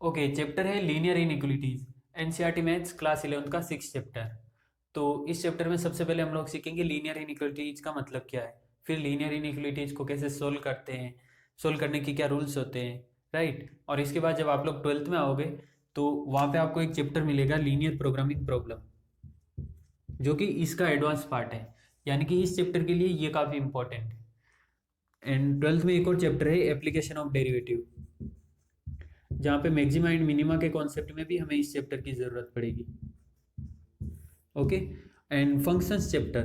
Okay, chapter है linear inequalities, NCERT maths class 11 का 6 chapter. तो इस चैप्टर में सबसे पहले हम लोग सीखेंगे लीनियर इनइक्वालिटीज का मतलब क्या है, फिर लीनियर इनइक्वालिटीज को कैसे सोल्व करते हैं, सोल्व करने की क्या रूल्स होते हैं, राइट। और इसके बाद जब आप लोग 12th में आओगे तो वहाँ पे आपको एक चैप्टर मिलेगा लीनियर प्रोग्रामिंग प्रॉब्लम, जो कि इसका एडवांस पार्ट है, यानी कि इस चैप्टर के लिए ये काफ़ी इंपॉर्टेंट है। एंड 12th में एक और चैप्टर है एप्लीकेशन ऑफ डेरिवेटिव, जहाँ पे मैक्सिमा एंड मिनिमा के कॉन्सेप्ट में भी हमें इस चैप्टर की ज़रूरत पड़ेगी। ओके। एंड फंक्शंस चैप्टर,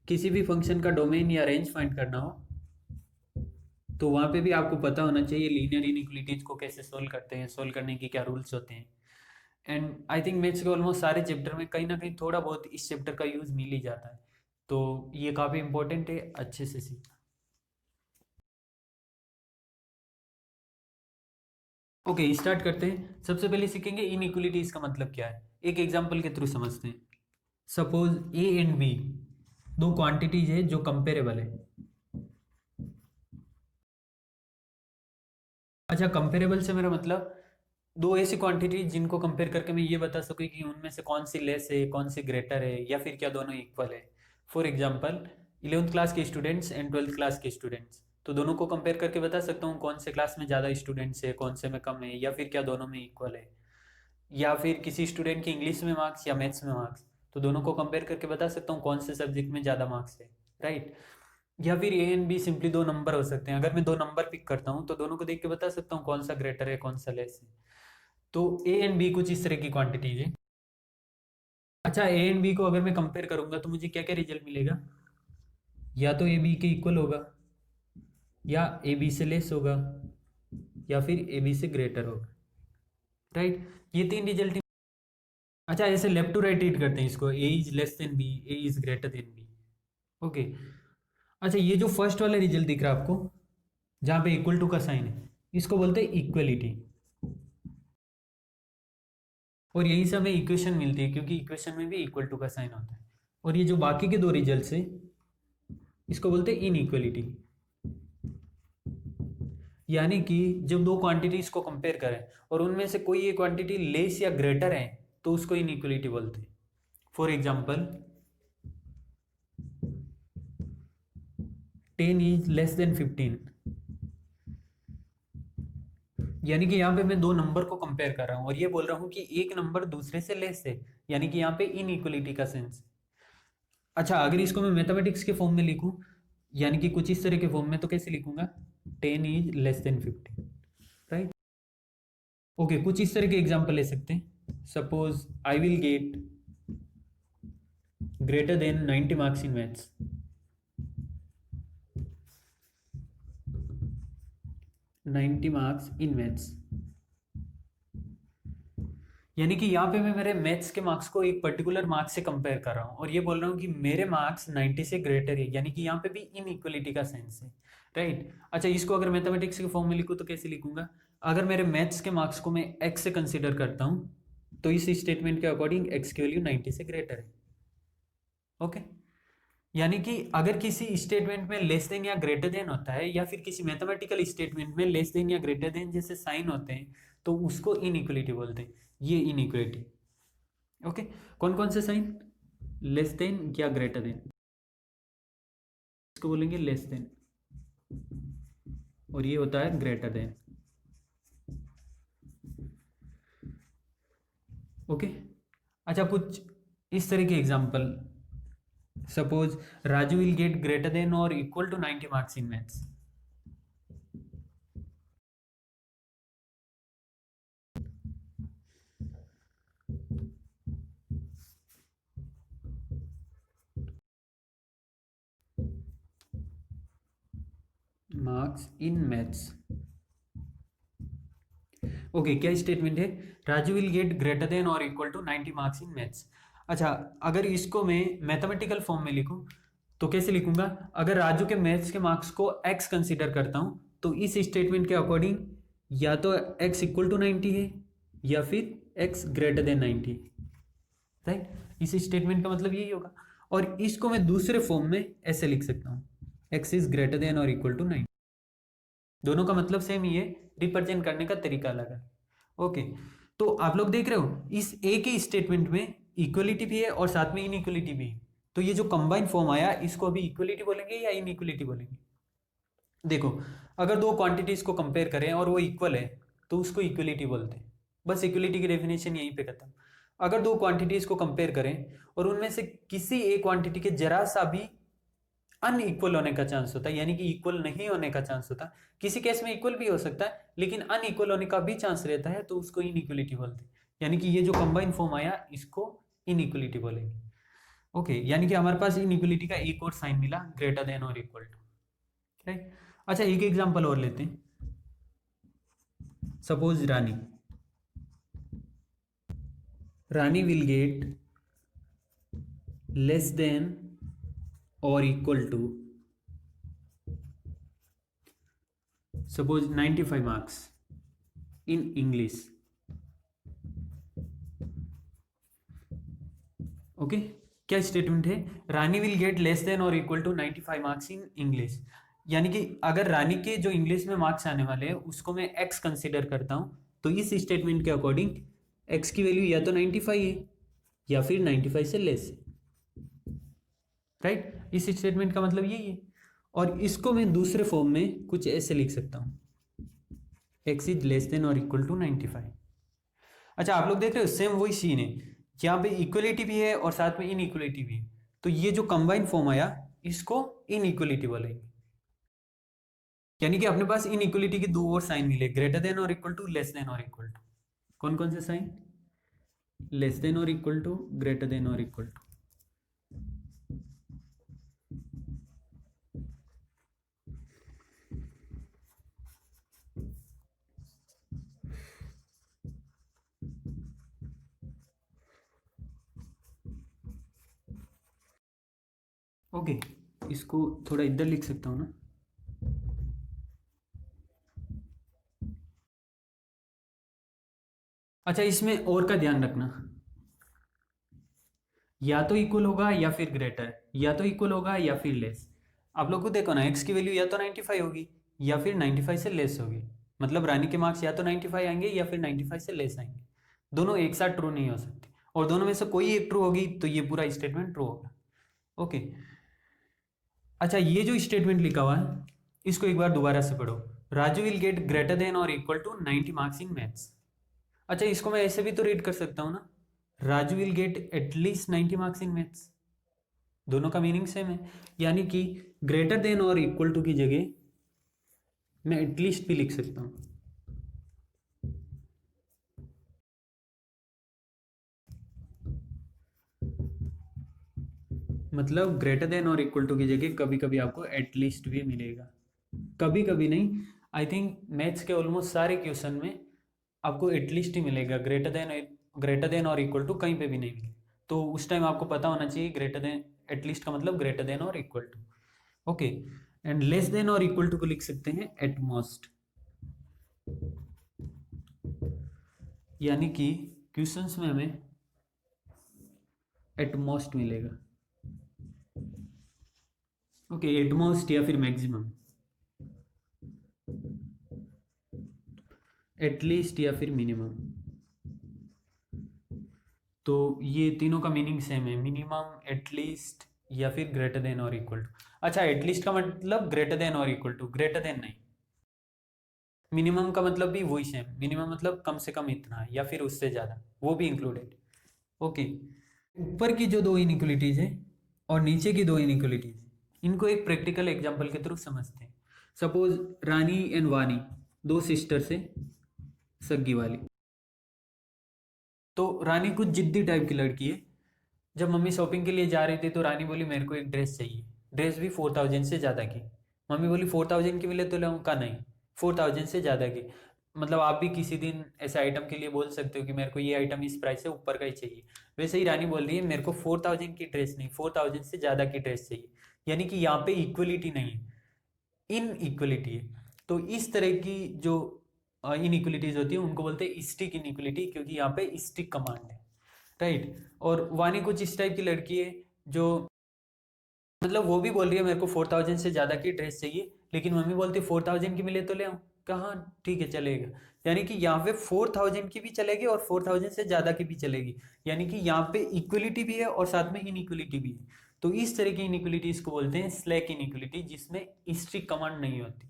किसी भी फंक्शन का डोमेन या रेंज फाइंड करना हो तो वहाँ पे भी आपको पता होना चाहिए लीनियर इनइक्वालिटीज को कैसे सोल्व करते हैं, सोल्व करने की क्या रूल्स होते हैं। एंड आई थिंक मैथ्स के ऑलमोस्ट सारे चैप्टर में कहीं ना कहीं थोड़ा बहुत इस चैप्टर का यूज़ मिल ही जाता है, तो ये काफ़ी इंपॉर्टेंट है, अच्छे से सीखना। ओके, स्टार्ट करते हैं। सबसे पहले सीखेंगे इनइक्वालिटीज का मतलब क्या है, एक एग्जांपल के थ्रू समझते हैं। सपोज ए एंड बी दो क्वांटिटीज है जो कंपेरेबल है। अच्छा, कंपेरेबल से मेरा मतलब दो ऐसी क्वांटिटी जिनको कंपेयर करके मैं ये बता सकूँ कि उनमें से कौन सी लेस है, कौन सी ग्रेटर है, या फिर क्या दोनों इक्वल है। फॉर एग्जांपल 11th क्लास के स्टूडेंट्स एंड 12th क्लास के स्टूडेंट्स, तो दोनों को कंपेयर करके बता सकता हूँ कौन से क्लास में ज़्यादा स्टूडेंट्स है, कौन से में कम है, या फिर क्या दोनों में इक्वल है। या फिर किसी स्टूडेंट के इंग्लिश में मार्क्स या मैथ्स में मार्क्स, तो दोनों को कंपेयर करके बता सकता हूँ कौन से सब्जेक्ट में ज़्यादा मार्क्स है, राइट। या फिर ए एंड बी सिंपली दो नंबर हो सकते हैं, अगर मैं दो नंबर पिक करता हूँ तो दोनों को देख के बता सकता हूँ कौन सा ग्रेटर है, कौन सा लेस है। तो ए एंड बी कुछ इस तरह की क्वांटिटीज है। अच्छा, ए एंड बी को अगर मैं कंपेयर करूंगा तो मुझे क्या क्या रिजल्ट मिलेगा, या तो ए बी के इक्वल होगा, या ए बी से लेस होगा, या फिर ए बी से ग्रेटर होगा, राइट। ये तीन रिजल्ट। अच्छा, ऐसे लेफ्ट टू राइट रीड करते हैं इसको, A is less than B, A is greater than B. Okay. अच्छा, ये जो फर्स्ट वाला रिजल्ट दिख रहा है आपको, जहाँ पे इक्वल टू का साइन है, इसको बोलते हैं इक्वलिटी। और यहीं से हमें इक्वेशन मिलती है, क्योंकि इक्वेशन में भी इक्वल टू का साइन होता है। और ये जो बाकी के दो रिजल्ट्स है, इसको बोलते हैं इनइक्वलिटी। यानी कि जब दो क्वांटिटीज को कंपेयर करें और उनमें से कोई एक क्वांटिटी लेस या ग्रेटर है तो उसको इनइक्वलिटी बोलते हैं। For example 10 is less then 15, यानी कि यहाँ पे मैं दो नंबर को कंपेयर कर रहा हूँ और ये बोल रहा हूँ कि एक नंबर दूसरे से लेस है, यानी कि यहाँ पे इनइक्वलिटी का सेंस। अच्छा, अगर इसको मैं मैथमेटिक्स के फॉर्म में लिखूँ, यानी कि कुछ इस तरह के फॉर्म में, तो कैसे लिखूंगा, 10 is less then 15, right. Okay, कुछ इस तरह के एग्जांपल ले सकते हैं। Suppose I will get greater then 90 marks in maths. 90 marks in maths, यानी कि यहाँ पे मैं मेरे मैथ्स के मार्क्स को एक पर्टिकुलर मार्क्स से कंपेयर कर रहा हूँ और ये बोल रहा हूँ कि मेरे मार्क्स 90 से ग्रेटर है, यानी कि यहाँ पे भी इनइक्वलिटी का सेंस है, राइट। अच्छा, इसको अगर मैथमेटिक्स के फॉर्म में लिखूँ तो कैसे लिखूंगा, अगर मेरे मैथ्स के मार्क्स को मैं एक्स से कंसिडर करता हूँ तो इस स्टेटमेंट के अकॉर्डिंग एक्स की वैल्यू 90 से ग्रेटर है। ओके। यानी कि अगर किसी स्टेटमेंट में लेस देन या ग्रेटर देन होता है, या फिर किसी मैथमेटिकल स्टेटमेंट में लेस देन या ग्रेटर देन जैसे साइन होते हैं, तो उसको इनइक्वलिटी बोलते हैं। ये इनइक्वलिटी। ओके। कौन कौन से साइन, लेस देन या ग्रेटर देन, इसको बोलेंगे लेस देन, और ये होता है ग्रेटर देन। ओके। अच्छा, कुछ इस तरह के example, suppose Raju will get greater than और equal to 90 marks in maths. Marks in maths. Okay, क्या स्टेटमेंट है, Raju will get greater than और equal to 90 marks in maths. अच्छा, अगर इसको मैं मैथमेटिकल फॉर्म में लिखूं तो कैसे लिखूंगा, अगर राजू के मैथ्स के मार्क्स को एक्स कंसीडर करता हूं तो इस स्टेटमेंट के अकॉर्डिंग या तो एक्स इक्वल टू 90 है या फिर एक्स ग्रेटर देन 90, राइट। इस स्टेटमेंट का मतलब यही होगा। और इसको मैं दूसरे फॉर्म में ऐसे लिख सकता हूँ, एक्स इज ग्रेटर देन और इक्वल टू 90। दोनों का मतलब सेम ही है, रिप्रेजेंट करने का तरीका अलग है। ओके, तो आप लोग देख रहे हो इस एक ही स्टेटमेंट में इक्वलिटी भी है और साथ में इनइक्वलिटी भी है। तो ये जो कंबाइन फॉर्म आया इसको अभी इक्वलिटी बोलेंगे या इनइक्वलिटी बोलेंगे? देखो, अगर दो क्वांटिटीज को कंपेयर करें और वो इक्वल है तो उसको इक्वलिटी बोलते हैं। बस इक्वलिटी की डेफिनेशन यहीं पे खत्म। अगर दो क्वांटिटीज को कंपेयर करें और उनमें से किसी एक क्वांटिटी के जरा सा भी अनइक्वल होने का चांस होता है, यानी कि इक्वल नहीं होने का चांस होता है, किसी केस में इक्वल भी हो सकता है लेकिन अनइक्वल होने का भी चांस रहता है, तो उसको इनइक्वलिटी बोलते हैं। यानी कि ये जो कंबाइन फॉर्म आया इसको इनइक्वलिटी बोलेंगे। ओके, यानी कि हमारे पास इनइक्वलिटी का एक और साइन मिला, ग्रेटर देन और इक्वल टू, राइट। अच्छा, एक एग्जांपल और लेते हैं। Suppose Rani will get less than और equal to suppose 95 marks in English. Okay, क्या स्टेटमेंट है? Rani will get less than और equal to 95 marks in English. यानी कि अगर रानी के जो इंग्लिश में मार्क्स आने वाले हैं उसको मैं एक्स कंसिडर करता हूं, तो इस स्टेटमेंट के अकॉर्डिंग एक्स की वैल्यू या तो 95 है या फिर 95 से लेस है, राइट। इस स्टेटमेंट का मतलब यही है। और इसको मैं दूसरे फॉर्म में कुछ ऐसे लिख सकता हूं, एक्स इज लेस देन और इक्वल टू 95। अच्छा, आप लोग देख रहे हो सेम वही सीन है, यहाँ पे इक्वलिटी भी है और साथ में इनइक्वलिटी भी है। तो ये जो कंबाइन फॉर्म आया इसको इनइक्वलिटी बोलेंगे। यानी कि अपने पास इनइक्वलिटी के दो और साइन मिले, ग्रेटर देन और इक्वल टू, लेस देन और इक्वल टू। कौन कौन से साइन? लेस देन और इक्वल टू, ग्रेटर देन और इक्वल टू। ओके, इसको थोड़ा इधर लिख सकता हूँ ना। अच्छा, इसमें और का ध्यान रखना, या तो इक्वल होगा या फिर ग्रेटर, या तो इक्वल होगा या फिर लेस। आप लोग को देखो ना, एक्स की वैल्यू या तो 95 होगी या फिर 95 से लेस होगी। मतलब रानी के मार्क्स या तो 95 आएंगे या फिर 95 से लेस आएंगे। दोनों एक साथ ट्रू नहीं हो सकते, और दोनों में से कोई एक ट्रू होगी तो ये पूरा स्टेटमेंट ट्रू होगा। ओके, अच्छा, ये जो स्टेटमेंट लिखा हुआ है इसको एक बार दोबारा से पढ़ो। Raju will get greater than और equal to 90 marks in maths. अच्छा, इसको मैं ऐसे भी तो रीड कर सकता हूँ ना, Raju will get at least 90 marks in maths. दोनों का मीनिंग सेम है, यानी कि ग्रेटर देन और इक्वल टू की जगह मैं एटलीस्ट भी लिख सकता हूँ। मतलब ग्रेटर देन और इक्वल टू की जगह कभी कभी आपको एटलीस्ट भी मिलेगा, कभी कभी नहीं। आई थिंक मैथ्स के ऑलमोस्ट सारे क्वेश्चन में आपको एटलीस्ट ही मिलेगा, ग्रेटर देन और इक्वल टू कहीं पे भी नहीं मिलेगा। तो उस टाइम आपको पता होना चाहिए ग्रेटर देन, एटलीस्ट का मतलब ग्रेटर देन और equal to. Okay, and less than और इक्वल टू को लिख सकते हैं एट मोस्ट। यानी कि क्वेश्चंस में हमें एट मोस्ट मिलेगा। ओके, एट मोस्ट या फिर मैक्सिमम, एटलीस्ट या फिर मिनिमम। तो ये तीनों का मीनिंग सेम है, मिनिमम, एटलीस्ट या फिर ग्रेटर देन और इक्वल टू। अच्छा, एटलीस्ट का मतलब ग्रेटर देन और इक्वल टू, ग्रेटर देन नहीं। मिनिमम का मतलब भी वही सेम, मिनिमम मतलब कम से कम इतना या फिर उससे ज़्यादा, वो भी इंक्लूडेड। ओके, ऊपर की जो दो इनइक्वलिटीज है और नीचे की दो इनइक्वलिटीज है, इनको एक प्रैक्टिकल एग्जांपल के थ्रू समझते हैं। सपोज रानी एंड वानी, दो सिस्टर से सग्गी वाली। तो रानी कुछ जिद्दी टाइप की लड़की है। जब मम्मी शॉपिंग के लिए जा रही थी तो रानी बोली मेरे को एक ड्रेस चाहिए, ड्रेस भी 4000 से ज़्यादा की। मम्मी बोली 4000 की मिले तो लाऊं? का नहीं, 4000 से ज़्यादा की। मतलब आप भी किसी दिन ऐसे आइटम के लिए बोल सकते हो कि मेरे को ये आइटम इस प्राइस से ऊपर का ही चाहिए। वैसे ही रानी बोल रही है मेरे को 4000 की ड्रेस नहीं, 4000 से ज़्यादा की ड्रेस चाहिए। यानी कि यहाँ पे इक्वलिटी नहीं है, इन इक्वलिटी है। तो इस तरह की जो इनइक्वलिटीज होती है उनको बोलते हैं स्टिक इनइक्वलिटी, क्योंकि यहाँ पे स्टिक कमांड है, राइट। और वानी कुछ इस टाइप की लड़की है जो, मतलब वो भी बोल रही है मेरे को 4000 से ज़्यादा की ड्रेस चाहिए, लेकिन मम्मी बोलती 4000 की मिले तो ले आऊँ, कहाँ ठीक है चलेगा। यानी कि यहाँ पे 4000 की भी चलेगी और 4000 से ज़्यादा की भी चलेगी, यानी कि यहाँ पे इक्वलिटी भी है और साथ में इनइक्वलिटी भी है। तो इस तरह की इनइक्वलिटीज को बोलते हैं स्लैक इनइक्वलिटी, जिसमें स्ट्रिक्ट कमांड नहीं होती।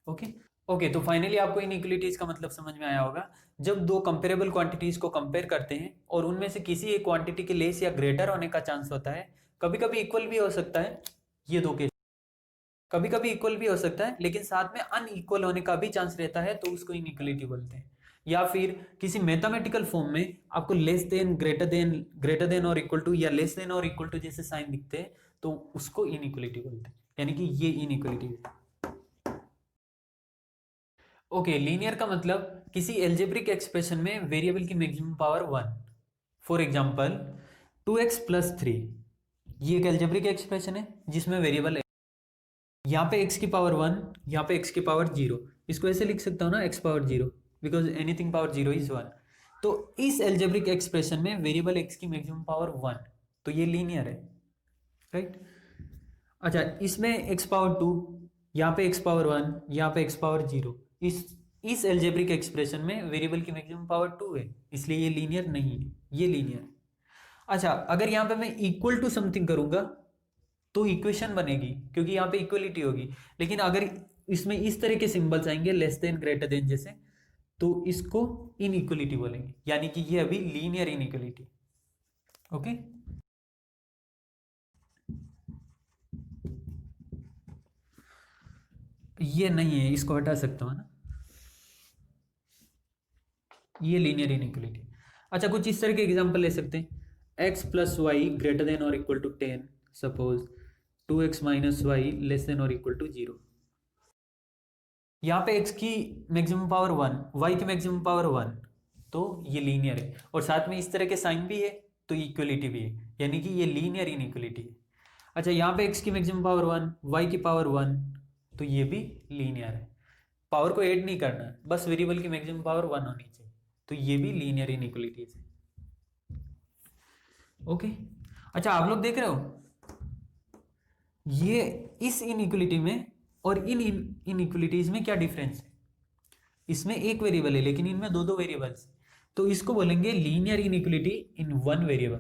ओके ओके, तो फाइनली आपको इनइक्वलिटीज का मतलब समझ में आया होगा। जब दो कंपेरेबल क्वांटिटीज को कंपेयर करते हैं और उनमें से किसी एक क्वांटिटी के लेस या ग्रेटर होने का चांस होता है, कभी कभी इक्वल भी हो सकता है, ये दो केस, कभी कभी इक्वल भी हो सकता है लेकिन साथ में अनइक्वल होने का भी चांस रहता है, तो उसको इनइक्वलिटी बोलते हैं। या फिर किसी मैथमेटिकल फॉर्म में आपको लेस देन, ग्रेटर देन और इक्वल टू, या लेस देन और इक्वल टू जैसे साइन दिखते हैं, तो उसको इनइक्वलिटी बोलते हैं, यानी कि ये इनइक्वलिटी है। ओके, लीनियर का मतलब किसी एल्जेब्रिक एक्सप्रेशन में वेरिएबल की maximum power 1। For example 2x plus 3, ये एक एल्जेब्रिक एक्सप्रेशन है जिसमें वेरिएबल यहाँ पे x की पावर 1, यहाँ पे x की पावर 0, इसको ऐसे लिख सकता हूँ ना, x power 0, because anything power 0 is 1। तो इस एल्जेब्रिक एक्सप्रेशन में वेरिएबल x की मैक्सिमम पावर 1, तो ये लीनियर है, राइट। अच्छा, इसमें x पावर 2, यहाँ पे x पावर 1, यहाँ पे x पावर 0, इस एल्जेब्रिक एक्सप्रेशन में वेरिएबल की मैक्सिमम पावर 2 है, इसलिए ये लीनियर नहीं है, ये लीनियर है। अच्छा, अगर यहाँ पे मैं इक्वल टू समथिंग करूंगा तो इक्वेशन बनेगी, क्योंकि यहाँ पे इक्वलिटी होगी। लेकिन अगर इसमें इस तरह के सिंबल्स आएंगे, लेस देन, ग्रेटर देन जैसे, तो इसको इनइक्वलिटी बोलेंगे, यानी कि ये अभी लीनियर इनइक्वलिटी। ओके, ये नहीं है, इसको हटा सकता हूँ ना, ये लीनियर इनइक्वलिटी। अच्छा, कुछ इस तरह के एग्जांपल ले सकते हैं, x plus y greater than और equal to 10, suppose 2x minus y less than और इक्वल टू 0। यहाँ पे x की मैक्सिमम पावर 1, y की मैक्सिमम पावर 1, तो ये लीनियर है, और साथ में इस तरह के साइन भी है, तो इक्वलिटी भी है, यानी कि ये लीनियर इनइक्वलिटी है। अच्छा, यहाँ पे x की मैक्सिमम पावर 1, y की पावर 1, तो ये भी लीनियर है, पावर को ऐड नहीं करना है, बस वेरिएबल की मैक्सिमम पावर 1 होनी चाहिए, तो ये भी लीनियर इनइक्वलिटीज है। ओके, अच्छा आप लोग देख रहे हो, ये इस इनइक्वलिटी में और इन इनइक्वलिटीज में क्या डिफरेंस है। इसमें एक वेरिएबल है लेकिन इनमें दो दो वेरिएबल्स, तो इसको बोलेंगे linear inequality in one variable.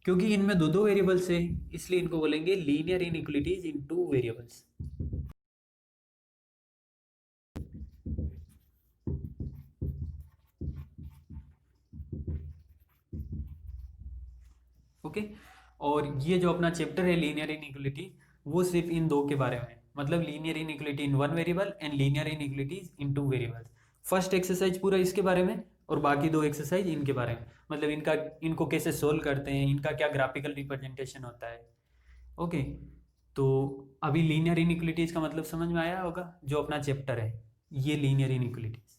क्योंकि इनमें दो दो वेरिएबल्स है, इसलिए इनको बोलेंगे लीनियर इनइक्वलिटीज इन टू वेरिएबल्स। ओके, और ये जो अपना चैप्टर है लीनियर इनइक्वलिटी, वो सिर्फ इन दो के बारे में, मतलब linear inequality in one variable and linear inequalities in two variables. First exercise पूरा इसके बारे में और बाकी दो एक्सरसाइज इनके बारे में, मतलब इनको कैसे सोल्व करते हैं, इनका क्या ग्राफिकल रिप्रेजेंटेशन होता है। ओके, तो अभी लीनियर इनइक्वलिटीज का मतलब समझ में आया होगा, जो अपना चैप्टर है ये लीनियर इनइक्वलिटीज।